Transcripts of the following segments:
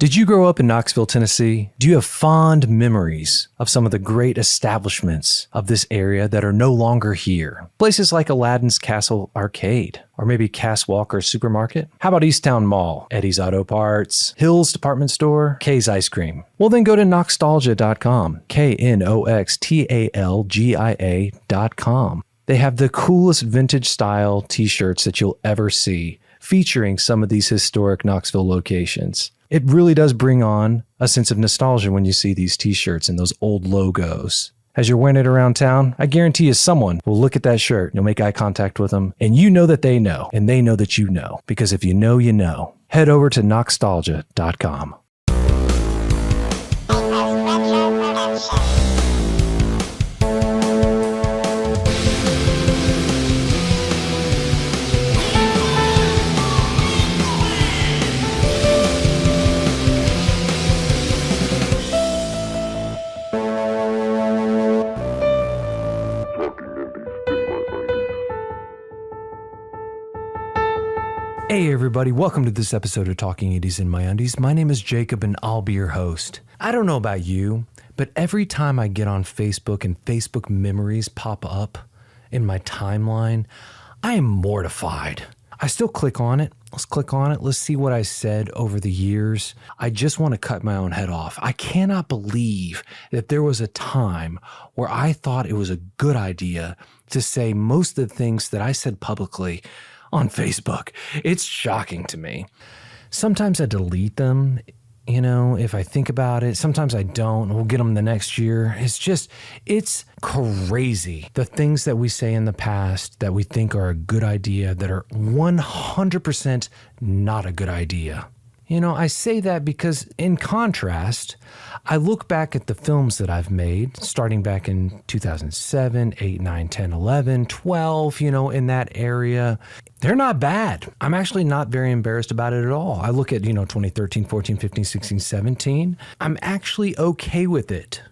Did you grow up in Knoxville, Tennessee? Do you have fond memories of some of the great establishments of this area that are no longer here? Places like Aladdin's Castle Arcade, or maybe Cass Walker's Supermarket? How about Easttown Mall, Eddie's Auto Parts, Hill's Department Store, Kay's Ice Cream? Well, then go to Knoxtalgia.com, KNOXTALGIA.com. They have the coolest vintage style t-shirts that you'll ever see, featuring some of these historic Knoxville locations. It really does bring on a sense of nostalgia when you see these t-shirts and those old logos. As you're wearing it around town, I guarantee you someone will look at that shirt, you'll make eye contact with them, and you know that they know, and they know that you know. Because if you know, you know. Head over to Knoxtalgia.com. Hey everybody, welcome to this episode of Talking Undies in My Undies. My name is Jacob and I'll be your host. I don't know about you, but every time I get on Facebook and Facebook memories pop up in my timeline, I am mortified. I still click on it. Let's click on it. Let's see what I said over the years. I just want to cut my own head off. I cannot believe that there was a time where I thought it was a good idea to say most of the things that I said publicly on Facebook. It's shocking to me. Sometimes I delete them, if I think about it. Sometimes I don't. We'll get them the next year. It's crazy. The things that we say in the past that we think are a good idea that are 100% not a good idea. I say that because in contrast, I look back at the films that I've made, starting back in 2007, 8, 9, 10, 11, 12, in that area. They're not bad. I'm actually not very embarrassed about it at all. I look at, 2013, 14, 15, 16, 17. I'm actually okay with it.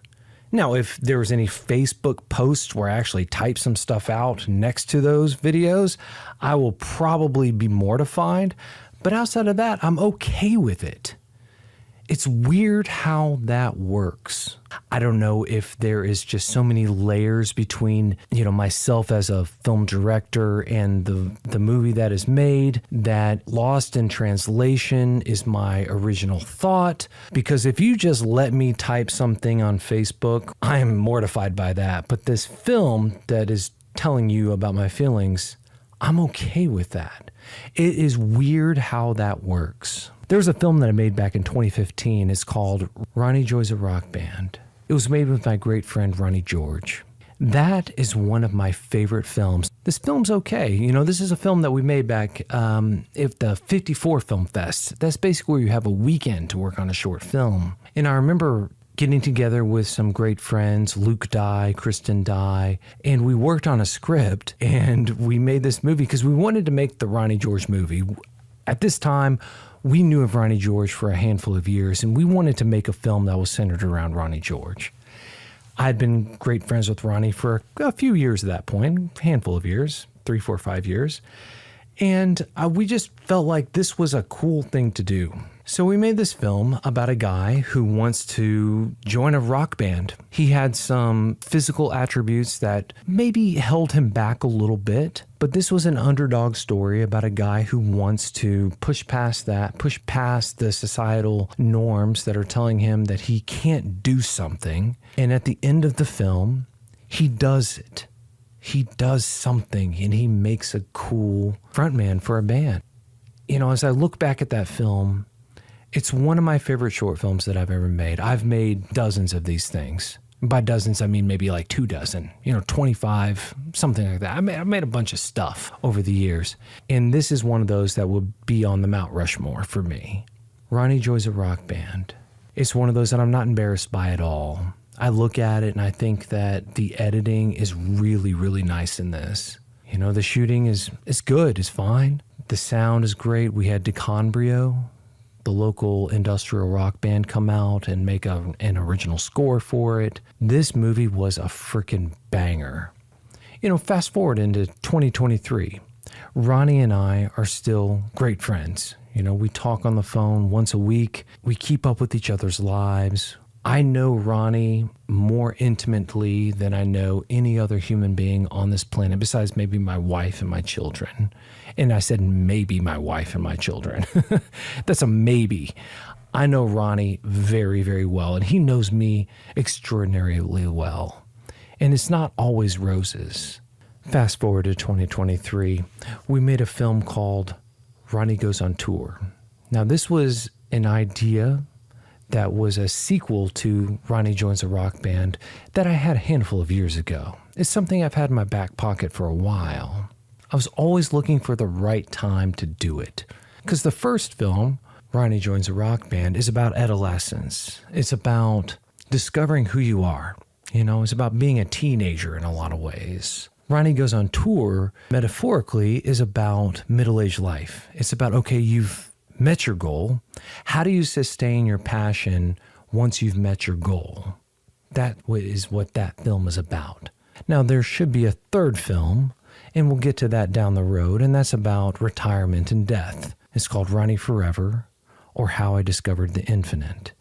Now, if there was any Facebook posts where I actually type some stuff out next to those videos, I will probably be mortified. But outside of that, I'm okay with it. It's weird how that works. I don't know if there is just so many layers between, myself as a film director and the movie that is made that lost in translation is my original thought. Because if you just let me type something on Facebook, I am mortified by that. But this film that is telling you about my feelings, I'm okay with that. It is weird how that works. There's a film that I made back in 2015. It's called Ronnie George, a Rock Band. It was made with my great friend, Ronnie George. That is one of my favorite films. This film's okay. This is a film that we made back at the 54 Film Fest. That's basically where you have a weekend to work on a short film. And I remember getting together with some great friends, Luke Dye, Kristen Dye, and we worked on a script and we made this movie because we wanted to make the Ronnie George movie. At this time, we knew of Ronnie George for a handful of years and we wanted to make a film that was centered around Ronnie George. I'd been great friends with Ronnie for a few years at that point, a handful of years, 3, 4, 5 years. And we just felt like this was a cool thing to do. So we made this film about a guy who wants to join a rock band. He had some physical attributes that maybe held him back a little bit, but this was an underdog story about a guy who wants to push past that, push past the societal norms that are telling him that he can't do something. And at the end of the film, he does it. He does something and he makes a cool frontman for a band. As I look back at that film, it's one of my favorite short films that I've ever made. I've made dozens of these things. By dozens, I mean maybe like 2 dozen, 25, something like that. I made a bunch of stuff over the years. And this is one of those that would be on the Mount Rushmore for me. Ronnie George, a Rock Band. It's one of those that I'm not embarrassed by at all. I look at it and I think that the editing is really, really nice in this. The shooting is good, it's fine. The sound is great. We had DeConbrio, the local industrial rock band, come out and make an original score for it. This movie was a freaking banger. Fast forward into 2023. Ronnie and I are still great friends. We talk on the phone once a week. We keep up with each other's lives. I know Ronnie more intimately than I know any other human being on this planet, besides maybe my wife and my children. And I said maybe my wife and my children. That's a maybe. I know Ronnie very, very well, and he knows me extraordinarily well. And it's not always roses. Fast forward to 2023, we made a film called Ronnie Goes on Tour. Now, this was an idea that was a sequel to Ronnie Joins a Rock Band that I had a handful of years ago. It's something I've had in my back pocket for a while. I was always looking for the right time to do it. Because the first film, Ronnie Joins a Rock Band, is about adolescence. It's about discovering who you are. It's about being a teenager in a lot of ways. Ronnie Goes on Tour, metaphorically, is about middle-aged life. It's about, okay, you've met your goal. How do you sustain your passion once you've met your goal? That is what that film is about. Now, there should be a third film, and we'll get to that down the road, and that's about retirement and death. It's called Ronnie Forever, or How I Discovered the Infinite.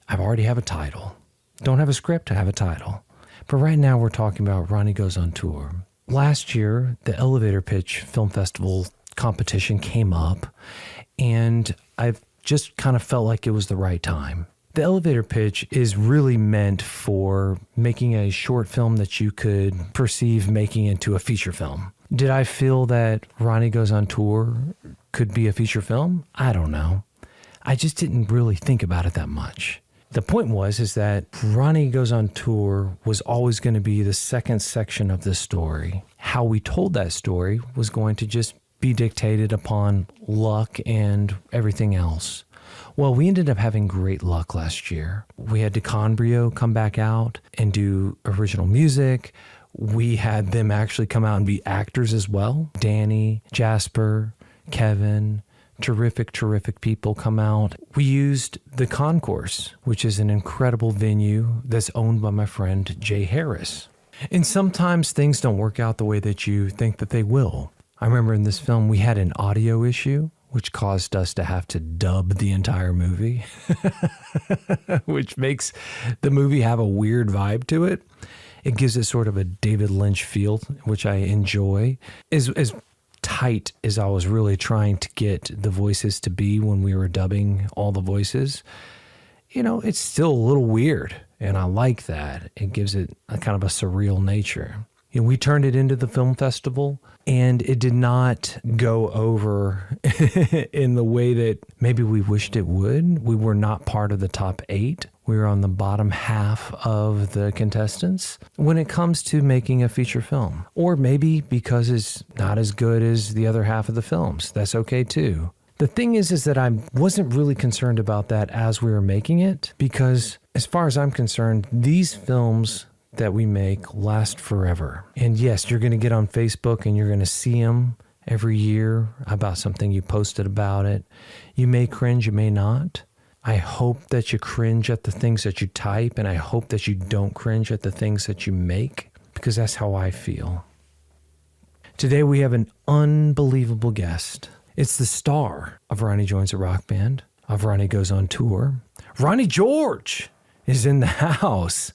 I already have a title. Don't have a script, I have a title. But right now we're talking about Ronnie Goes on Tour. Last year, the Elevator Pitch Film Festival competition came up, and I've just kind of felt like it was the right time. The elevator pitch is really meant for making a short film that you could perceive making into a feature film. Did I feel that Ronnie Goes on Tour could be a feature film? I don't know. I just didn't really think about it that much. The point is that Ronnie Goes on Tour was always going to be the second section of the story. How we told that story was going to just be dictated upon luck and everything else. Well, we ended up having great luck last year. We had DeConbrio come back out and do original music. We had them actually come out and be actors as well. Danny, Jasper, Kevin, terrific people come out. We used the Concourse, which is an incredible venue that's owned by my friend Jay Harris. And sometimes things don't work out the way that you think that they will. I remember in this film, we had an audio issue, which caused us to have to dub the entire movie, which makes the movie have a weird vibe to it. It gives it sort of a David Lynch feel, which I enjoy. As tight as I was really trying to get the voices to be when we were dubbing all the voices, it's still a little weird, and I like that. It gives it a kind of a surreal nature. We turned it into the film festival, and it did not go over in the way that maybe we wished it would. We were not part of the top 8. We were on the bottom half of the contestants when it comes to making a feature film. Or maybe because it's not as good as the other half of the films. That's okay too. The thing is that I wasn't really concerned about that as we were making it, because as far as I'm concerned, these films that we make last forever. And yes, you're going to get on Facebook and you're going to see them every year about something you posted about it. You may cringe, you may not. I hope that you cringe at the things that you type, and I hope that you don't cringe at the things that you make, because that's how I feel. Today we have an unbelievable guest. It's the star of Ronnie Joins a Rock Band, of Ronnie Goes on Tour. Ronnie George is in the house.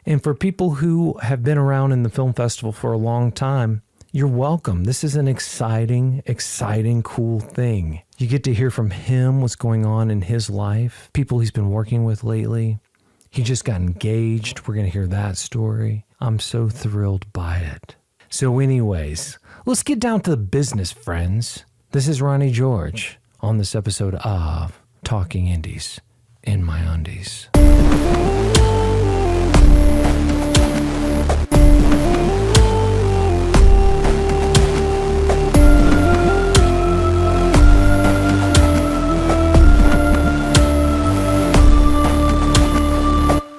And for people who have been around in the film festival for a long time, you're welcome. This is an exciting, cool thing. You get to hear from him what's going on in his life, people he's been working with lately. He just got engaged. We're going to hear that story. I'm so thrilled by it. So anyways, let's get down to the business, friends. This is Ronnie George on this episode of Talking Indies in My Undies.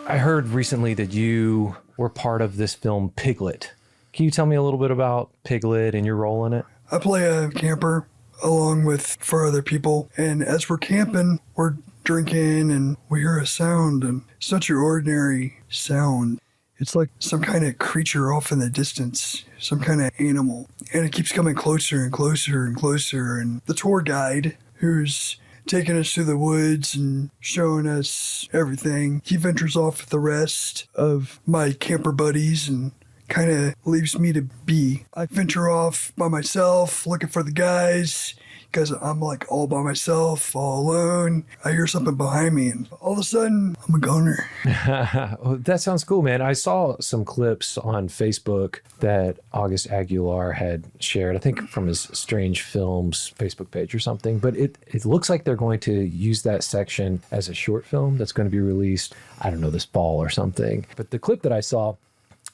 I heard recently that you were part of this film Piglet. Can you tell me a little bit about Piglet and your role in it? I play a camper along with 4 other people, and as we're camping, we're drinking and we hear a sound, and it's not your ordinary sound. It's like some kind of creature off in the distance, some kind of animal, and it keeps coming closer and closer and closer, and the tour guide who's taking us through the woods and showing us everything. He ventures off with the rest of my camper buddies and kind of leaves me to be. I venture off by myself looking for the guys because I'm like all by myself, all alone. I hear something behind me and all of a sudden I'm a goner. Well, that sounds cool, man. I saw some clips on Facebook that August Aguilar had shared, I think from his Strange Films Facebook page or something, but it looks like they're going to use that section as a short film that's going to be released, I don't know, this fall or something. But the clip that I saw,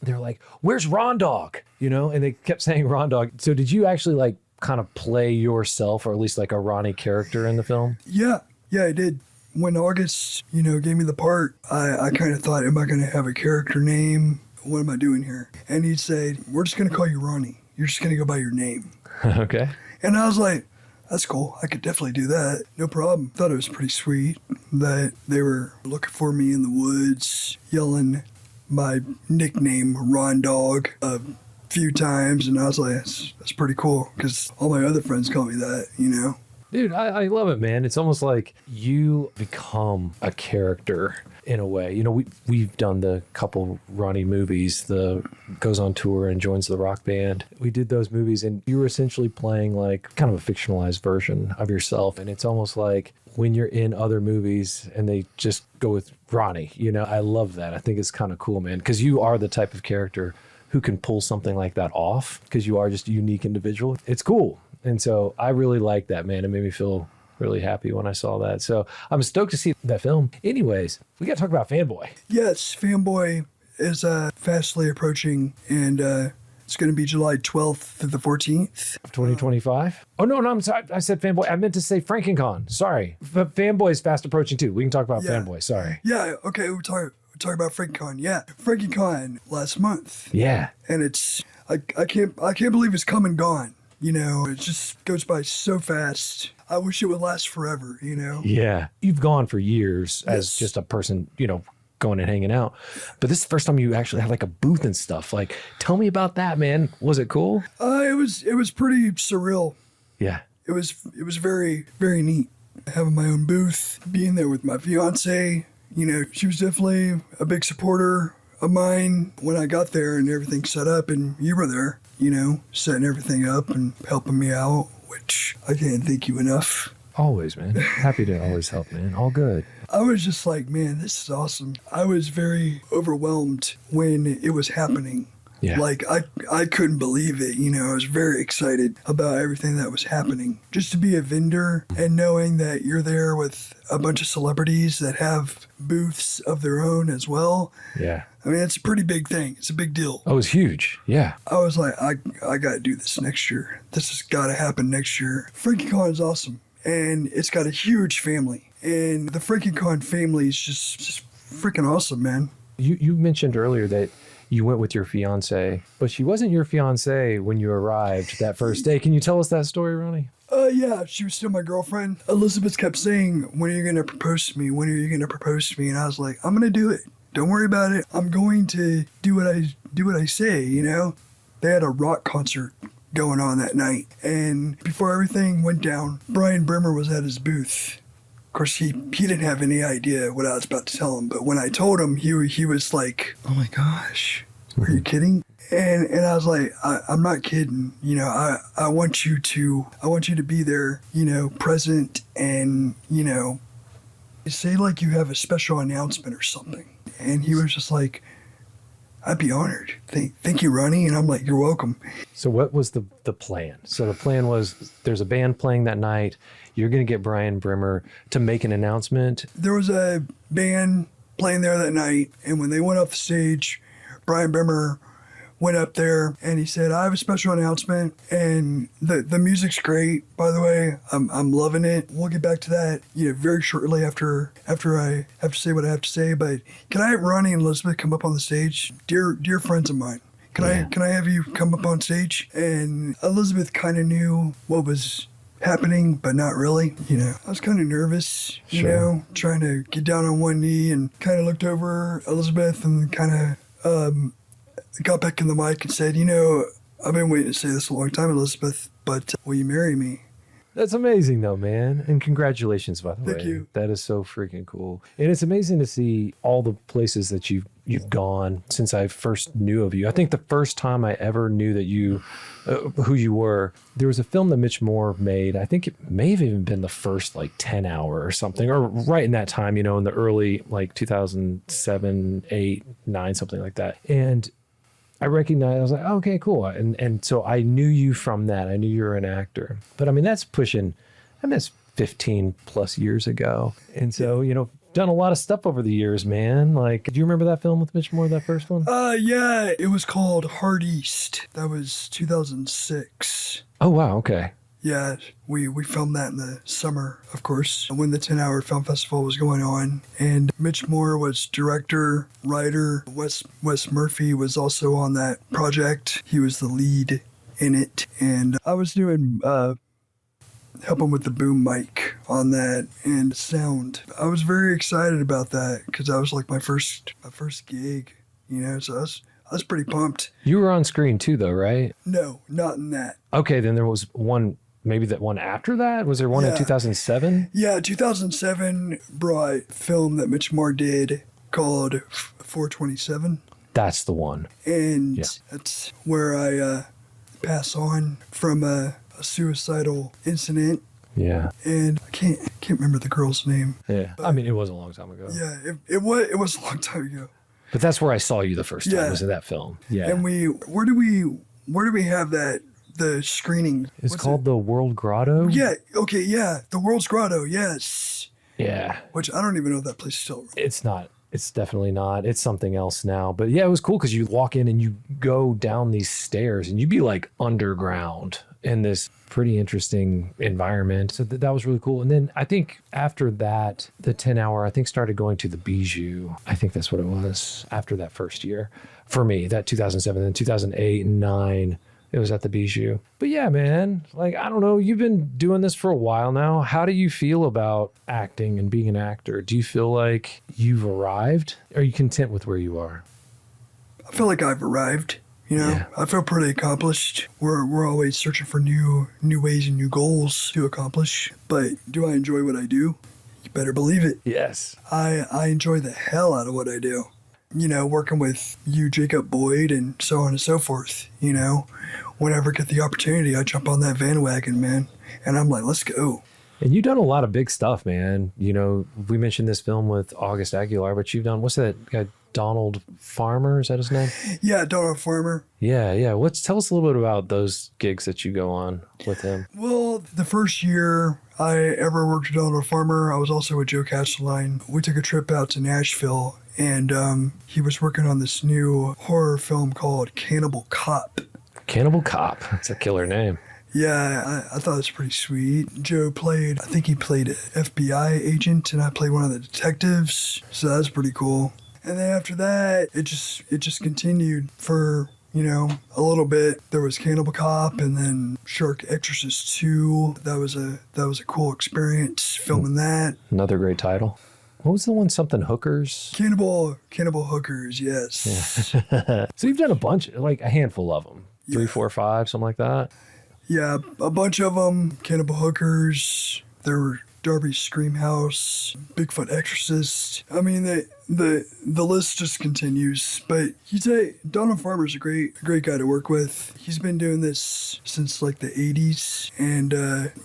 they're like, "Where's Ron Dog?" You know, and they kept saying Ron Dog. So did you actually like kind of play yourself, or at least like a Ronnie character in the film? Yeah, I did. When August, gave me the part, I kind of thought, am I going to have a character name? What am I doing here? And he'd say, we're just going to call you Ronnie. You're just going to go by your name. Okay. And I was like, that's cool. I could definitely do that. No problem. Thought it was pretty sweet that they were looking for me in the woods, yelling my nickname, Ron Dog, a few times. And I was like, that's pretty cool because all my other friends call me that, Dude, I love it, man. It's almost like you become a character in a way. We've done the couple Ronnie movies, the goes on tour and joins the rock band. We did those movies and you were essentially playing like kind of a fictionalized version of yourself. And it's almost like when you're in other movies and they just go with Ronnie, I love that. I think it's kind of cool, man, because you are the type of character who can pull something like that off because you are just a unique individual. It's cool. And so I really like that, man. It made me feel really happy when I saw that. So I'm stoked to see that film. Anyways, we got to talk about Fanboy. Yes, Fanboy is fastly approaching, and it's going to be July 12th through the 14th. Of 2025? Oh, no, I'm sorry. I said Fanboy. I meant to say FrankenCon. Sorry. But Fanboy is fast approaching, too. We can talk about Fanboy. Sorry. Yeah, okay. We'll talk about FrankenCon. Yeah, FrankenCon last month. Yeah. And it's, I can't believe it's come and gone. It just goes by so fast. I wish it would last forever, Yeah. You've gone for years as just a person, going and hanging out. But this is the first time you actually had like a booth and stuff. Like, tell me about that, man. Was it cool? It was pretty surreal. Yeah. It was very, very neat. Having my own booth, being there with my fiance, she was definitely a big supporter of mine when I got there and everything set up, and you were there, setting everything up and helping me out, which I can't thank you enough. Always, man. Happy to always help, man. All good. I was just like, man, this is awesome. I was very overwhelmed when it was happening. Yeah. Like, I couldn't believe it, I was very excited about everything that was happening. Just to be a vendor and knowing that you're there with a bunch of celebrities that have booths of their own as well. Yeah. I mean, it's a pretty big thing. It's a big deal. Oh, it's huge. Yeah. I was like, I got to do this next year. This has got to happen next year. FrankenCon is awesome, and it's got a huge family. And the FrankenCon family is just freaking awesome, man. You mentioned earlier that you went with your fiance, but she wasn't your fiance when you arrived that first day. Can you tell us that story, Ronnie? Yeah, she was still my girlfriend. Elizabeth kept saying, when are you going to propose to me? When are you going to propose to me? And I was like, I'm going to do it. Don't worry about it. I'm going to do what I say, They had a rock concert going on that night. And before everything went down, Brian Brimmer was at his booth. Of course, he didn't have any idea what I was about to tell him. But when I told him, he was like, oh my gosh, are you kidding? And I was like, I'm not kidding. I want you to be there, present and, say like you have a special announcement or something. And he was just like, I'd be honored. Thank you, Ronnie. And I'm like, you're welcome. So what was the plan? So the plan was there's a band playing that night. You're going to get Brian Brimmer to make an announcement. There was a band playing there that night. And when they went off the stage, Brian Brimmer went up there and he said, I have a special announcement, and the music's great, by the way. I'm loving it. We'll get back to that, very shortly after I have to say what I have to say. But can I have Ronnie and Elizabeth come up on the stage? Dear friends of mine. Can I have you come up on stage? And Elizabeth kind of knew what was happening, but not really. I was kind of nervous, trying to get down on one knee, and kind of looked over Elizabeth and kind of got back in the mic and said, I've been waiting to say this a long time, Elizabeth, but will you marry me? That's amazing though, man. And congratulations, by the way. Thank you. That is so freaking cool. And it's amazing to see all the places that you've gone since I first knew of you. I think the first time I ever knew that you, who you were, there was a film that Mitch Moore made. I think it may have even been the first like 10 hour or something, or right in that time, in the early like 2007, 8, 9, something like that. And I recognized, I was like, oh, okay, cool. And so I knew you from that. I knew you were an actor. But I mean, that's 15 plus years ago. And so, done a lot of stuff over the years, man. Like, do you remember that film with Mitch Moore, that first one? Yeah, it was called Hard East. That was 2006. Oh, wow. Okay. Yeah, we filmed that in the summer, of course, when the 10-hour film festival was going on. And Mitch Moore was director, writer. Wes Murphy was also on that project. He was the lead in it. And I was doing helping with the boom mic on that and sound. I was very excited about that because that was like my first gig, so I was pretty pumped. You were on screen too, though, right? No, not in that. Okay, then there was one. Maybe that one after that? Was there one in 2007? Yeah, 2007 brought film that Mitch Moore did called 427. That's the one. And that's where I pass on from a suicidal incident. Yeah. And I can't remember the girl's name. Yeah. I mean, it was a long time ago. Yeah, it was a long time ago. But that's where I saw you the first time, was in that film. Yeah. And where do we have that? The screening. It's called the World Grotto. Yeah. Okay. Yeah. The World's Grotto. Yes. Yeah. Which I don't even know if that place is still. It's not. It's definitely not. It's something else now. But yeah, it was cool because you walk in and you go down these stairs and you'd be like underground in this pretty interesting environment. So that was really cool. And then I think after that, the 10-hour, I think started going to the Bijou. I think that's what it was after that first year for me, that 2007, then 2008 and 9. It was at the Bijou. But yeah, man, like, I don't know. You've been doing this for a while now. How do you feel about acting and being an actor? Do you feel like you've arrived? Are you content with where you are? I feel like I've arrived. Yeah. I feel pretty accomplished. We're always searching for new ways and new goals to accomplish. But do I enjoy what I do? You better believe it. Yes. I enjoy the hell out of what I do. Working with you, Jacob Boyd, and so on and so forth, whenever I get the opportunity, I jump on that bandwagon, man. And I'm like, let's go. And you've done a lot of big stuff, man. We mentioned this film with August Aguilar, but you've done, what's that guy, Donald Farmer? Is that his name? Yeah, Donald Farmer. Yeah. Tell us a little bit about those gigs that you go on with him. Well, the first year I ever worked with Donald Farmer, I was also with Joe Castelline. We took a trip out to Nashville, and he was working on this new horror film called Cannibal Cop. Cannibal Cop. That's a killer name. Yeah, I thought it was pretty sweet. Joe played an FBI agent, and I played one of the detectives. So that was pretty cool. And then after that, it just continued for, a little bit. There was Cannibal Cop, and then Shark Exorcist 2. That was a cool experience filming that. Another great title. What was the one? Something Hookers? Cannibal Hookers, yes. Yeah. So you've done a bunch, like a handful of them. 3, 4, 5, something like that? Yeah, a bunch of them. Cannibal Hookers. There were Darby's Scream House, Bigfoot Exorcist. I mean, the list just continues. But Donald Farmer's a great guy to work with. He's been doing this since like the 80s. And,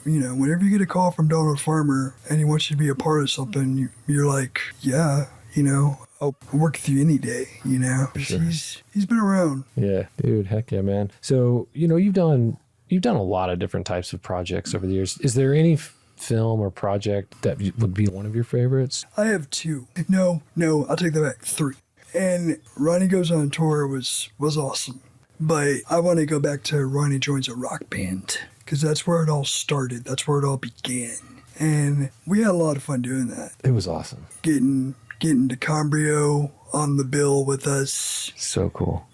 whenever you get a call from Donald Farmer and he wants you to be a part of something, you're like, yeah, I'll work with you any day, Sure. He's been around. Yeah, dude, heck yeah, man. So, you've done a lot of different types of projects over the years. Is there any film or project that would be one of your favorites? I have 2. No, I'll take that back. 3. And Ronnie Goes on Tour was awesome. But I want to go back to Ronnie Joins a Rock Band because that's where it all started. That's where it all began. And we had a lot of fun doing that. It was awesome. Getting DiCambrio on the bill with us. So cool.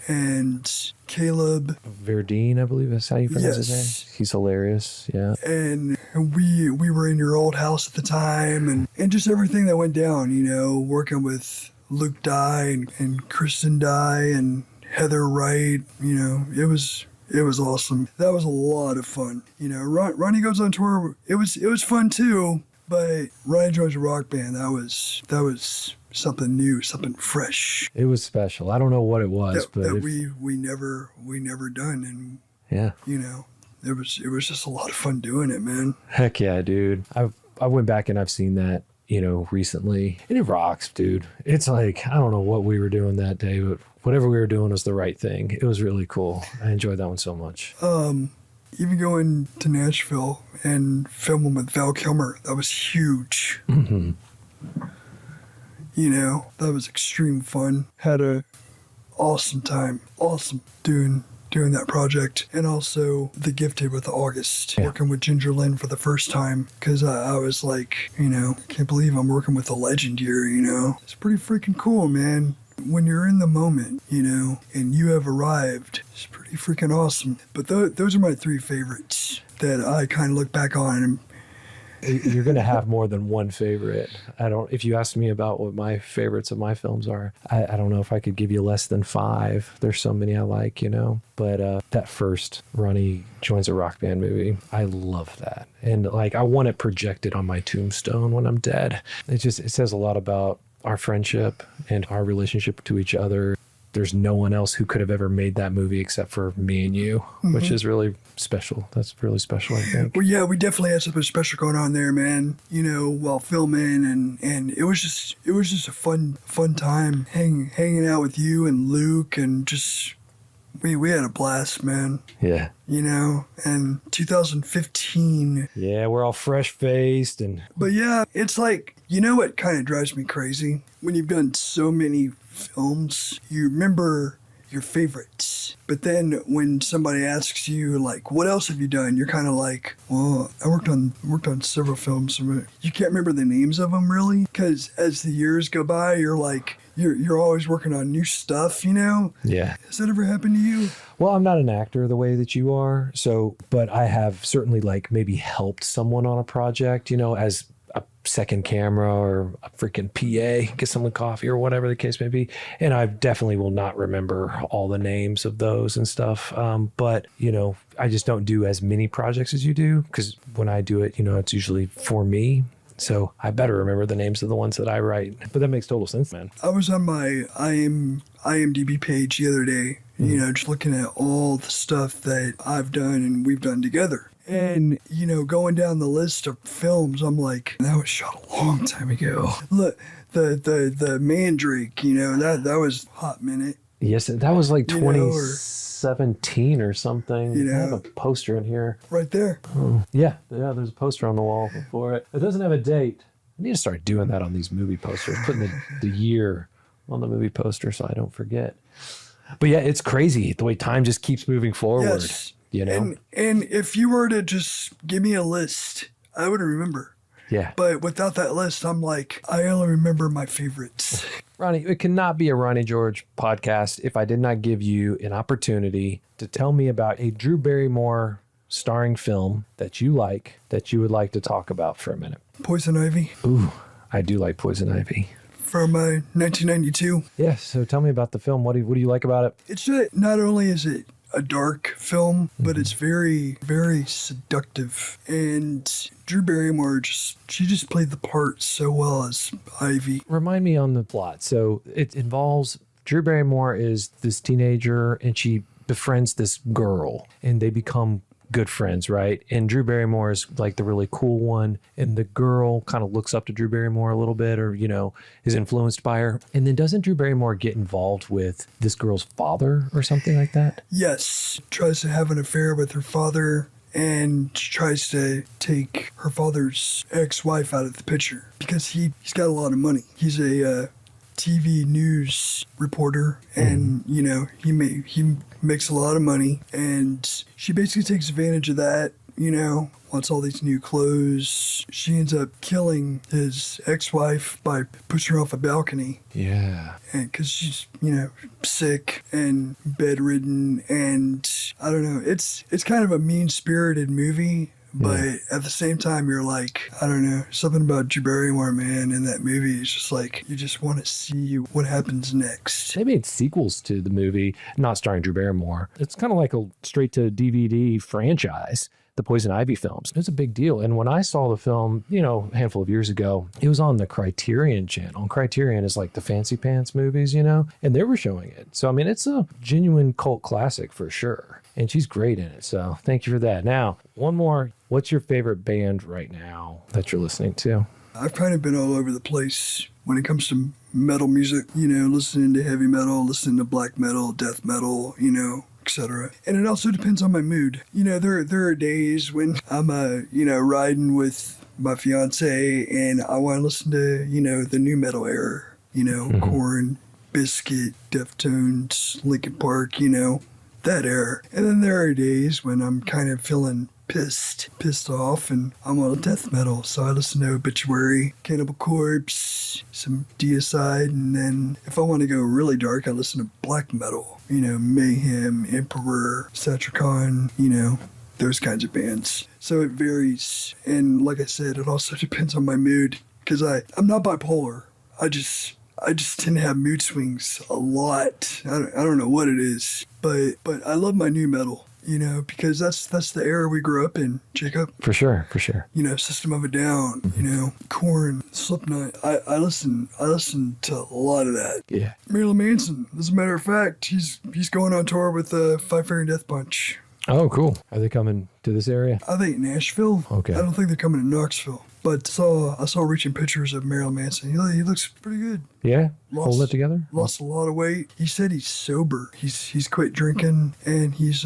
And Caleb Verdine, I believe is how you pronounce his name. He's hilarious. Yeah. And we were in your old house at the time and just everything that went down, working with Luke Dye and Kristen Dye and Heather Wright, it was It was awesome. That was a lot of fun. You know, Ronnie Goes on Tour. It was fun too. But Ronnie George Rock Band, that was something new, something fresh. It was special. I don't know what it was, that we never done, and yeah, you know, it was just a lot of fun doing it, man. Heck yeah, dude. I went back and I've seen that, you know, recently, and it rocks, dude. It's like, I don't know what we were doing that day, but whatever we were doing was the right thing. It was really cool. I enjoyed that one so much. Even going to Nashville and filming with Val Kilmer, that was huge. Mm-hmm. You know, that was extreme fun. Had a awesome time. Awesome doing that project. And also The Gifted with August, working with Ginger Lynn for the first time. Because I was like, you know, I can't believe I'm working with a legend here, you know. It's pretty freaking cool, man. When you're in the moment, you know, and you have arrived, it's pretty freaking awesome. But those are my three favorites that I kind of look back on. And you're going to have more than one favorite. If you ask me about what my favorites of my films are, I don't know if I could give you less than 5. There's so many I like, you know, but that first Ronnie Joins a Rock Band movie, I love that. And like, I want it projected on my tombstone when I'm dead. It says a lot about our friendship and our relationship to each other. There's no one else who could have ever made that movie except for me and you, which is really special. That's really special, I think. Well, yeah, we definitely had something special going on there, man. You know, while filming, and it was just a fun time hanging out with you and Luke, and just we had a blast, man. Yeah. You know, and 2015. Yeah, we're all fresh-faced and... But yeah, it's like, you know what kind of drives me crazy? When you've done so many films, you remember your favorites. But then when somebody asks you, like, what else have you done? You're kind of like, well, I worked on several films. You can't remember the names of them, really? Because as the years go by, you're like... You're always working on new stuff, you know? Yeah. Has that ever happened to you? Well, I'm not an actor the way that you are, but I have certainly like maybe helped someone on a project, you know, as a second camera or a freaking PA, get someone coffee or whatever the case may be. And I definitely will not remember all the names of those and stuff. But, you know, I just don't do as many projects as you do, because when I do it, you know, it's usually for me. So I better remember the names of the ones that I write. But that makes total sense, man. I was on my IMDb page the other day, you know, just looking at all the stuff that I've done and we've done together. And, you know, going down the list of films, I'm like, that was shot a long time ago. Look, the Mandrake, you know, that was a hot minute. Yes, that was like 2017 or something. You know, I have a poster in here. Right there. Oh, yeah, there's a poster on the wall for it. It doesn't have a date. I need to start doing that on these movie posters, putting the year on the movie poster so I don't forget. But yeah, it's crazy the way time just keeps moving forward. Yes. You know? And if you were to just give me a list, I would remember. Yeah. But without that list, I'm like, I only remember my favorites. Ronnie, it cannot be a Ronnie George podcast if I did not give you an opportunity to tell me about a Drew Barrymore starring film that you would like to talk about for a minute. Poison Ivy. Ooh, I do like Poison Ivy. From 1992. Yeah, so tell me about the film. What do you like about it? It's not only is it a dark film, but it's very, very seductive. And Drew Barrymore she just played the part so well as Ivy. Remind me on the plot. So it involves Drew Barrymore is this teenager and she befriends this girl and they become good friends, right? And Drew Barrymore is like the really cool one, and the girl kind of looks up to Drew Barrymore a little bit, or, you know, is influenced by her. And then doesn't Drew Barrymore get involved with this girl's father or something like that? Yes. Tries to have an affair with her father and tries to take her father's ex-wife out of the picture because he's got a lot of money. He's a TV news reporter, and you know, he makes a lot of money, and she basically takes advantage of that. You know, wants all these new clothes. She ends up killing his ex-wife by pushing her off a balcony. Yeah. And because she's, you know, sick and bedridden, and I don't know, it's kind of a mean-spirited movie, But at the same time, you're like, I don't know, something about Drew Barrymore, man, in that movie is just like, you just want to see what happens next. They made sequels to the movie, not starring Drew Barrymore. It's kind of like a straight-to-DVD franchise, the Poison Ivy films. It's a big deal. And when I saw the film, a handful of years ago, it was on the Criterion channel. Criterion is like the fancy pants movies, and they were showing it. So, I mean, it's a genuine cult classic for sure. And she's great in it. So thank you for that. Now, one more. What's your favorite band right now that you're listening to? I've kind of been all over the place when it comes to metal music, listening to heavy metal, listening to black metal, death metal, etc. And it also depends on my mood. There are days when I'm, riding with my fiance and I want to listen to, the new metal era, Korn, Biscuit, Deftones, Linkin Park, that era. And then there are days when I'm kind of feeling pissed off, and I'm on death metal, so I listen to Obituary, Cannibal Corpse, some Deicide, and then if I want to go really dark, I listen to black metal, Mayhem, Emperor, Satricon, those kinds of bands. So it varies, and like I said, it also depends on my mood, because I'm not bipolar. I just tend to have mood swings a lot. I don't know what it is, but I love my new metal. Because that's the era we grew up in, Jacob. For sure. System of a Down, Korn, Slipknot. I listen to a lot of that. Yeah. Marilyn Manson, as a matter of fact, he's going on tour with Five Finger Death Punch. Oh, cool. Are they coming to this area? I think Nashville. Okay. I don't think they're coming to Knoxville. But I saw recent pictures of Marilyn Manson. He looks pretty good. Yeah? Hold it together? Lost a lot of weight. He said he's sober. He's quit drinking, and he's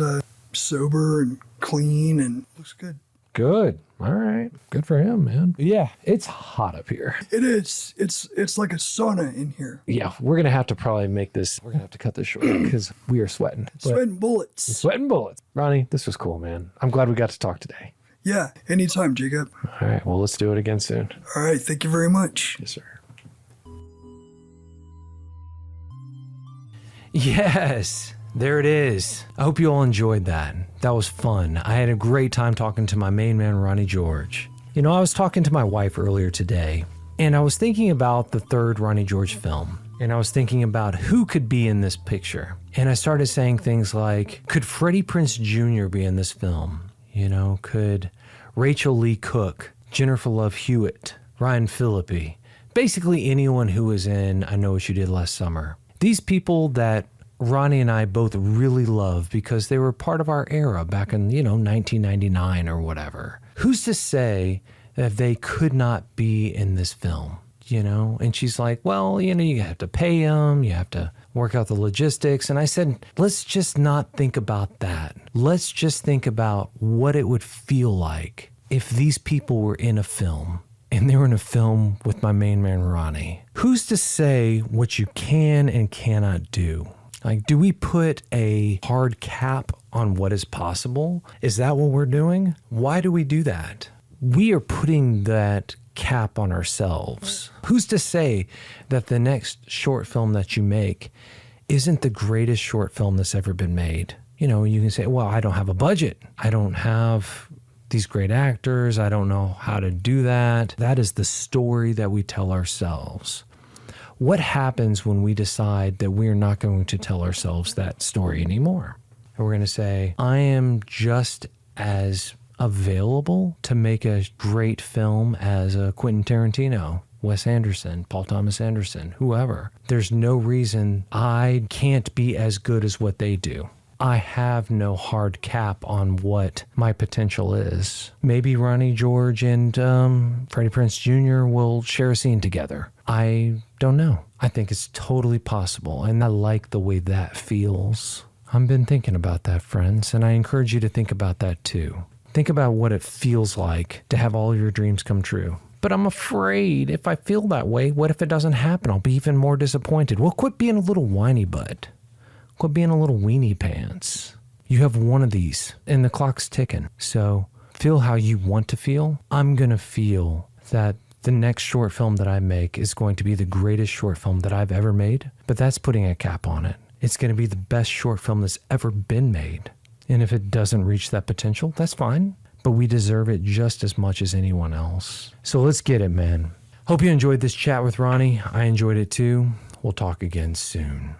sober and clean and looks good. Good. All right. Good for him, man. Yeah, it's hot up here. It is. It's like a sauna in here. Yeah, we're going to have to probably we're going to have to cut this short because we are sweating. Sweating bullets. Sweating bullets. Ronnie, this was cool, man. I'm glad we got to talk today. Yeah, anytime, Jacob. All right, well, let's do it again soon. All right, thank you very much. Yes, sir. Yes. There it is. I hope you all enjoyed that. That was fun. I had a great time talking to my main man, Ronnie George. I was talking to my wife earlier today, and I was thinking about the third Ronnie George film, and I was thinking about who could be in this picture. And I started saying things like, could Freddie Prinze Jr. be in this film? Could Rachel Lee Cook, Jennifer Love Hewitt, Ryan Phillippe, basically anyone who was in I Know What You Did Last Summer. These people that Ronnie and I both really love because they were part of our era back in, 1999 or whatever. Who's to say that they could not be in this film, And she's like, well, you have to pay them, you have to work out the logistics. And I said, let's just not think about that. Let's just think about what it would feel like if these people were in a film. And they were in a film with my main man, Ronnie. Who's to say what you can and cannot do? Like, do we put a hard cap on what is possible? Is that what we're doing? Why do we do that? We are putting that cap on ourselves. Who's to say that the next short film that you make isn't the greatest short film that's ever been made? You can say, well, I don't have a budget. I don't have these great actors. I don't know how to do that. That is the story that we tell ourselves. What happens when we decide that we're not going to tell ourselves that story anymore? And we're going to say, I am just as available to make a great film as a Quentin Tarantino, Wes Anderson, Paul Thomas Anderson, whoever. There's no reason I can't be as good as what they do. I have no hard cap on what my potential is. Maybe Ronnie George and Freddie Prinze Jr. will share a scene together. I don't know. I think it's totally possible, and I like the way that feels. I've been thinking about that, friends, and I encourage you to think about that too. Think about what it feels like to have all your dreams come true. But I'm afraid if I feel that way, what if it doesn't happen? I'll be even more disappointed. Well, quit being a little whiny butt. Quit being a little weenie pants. You have one of these, and the clock's ticking. So feel how you want to feel. I'm going to feel that the next short film that I make is going to be the greatest short film that I've ever made, but that's putting a cap on it. It's going to be the best short film that's ever been made. And if it doesn't reach that potential, that's fine. but we deserve it just as much as anyone else. So let's get it, man. Hope you enjoyed this chat with Ronnie. I enjoyed it too. We'll talk again soon.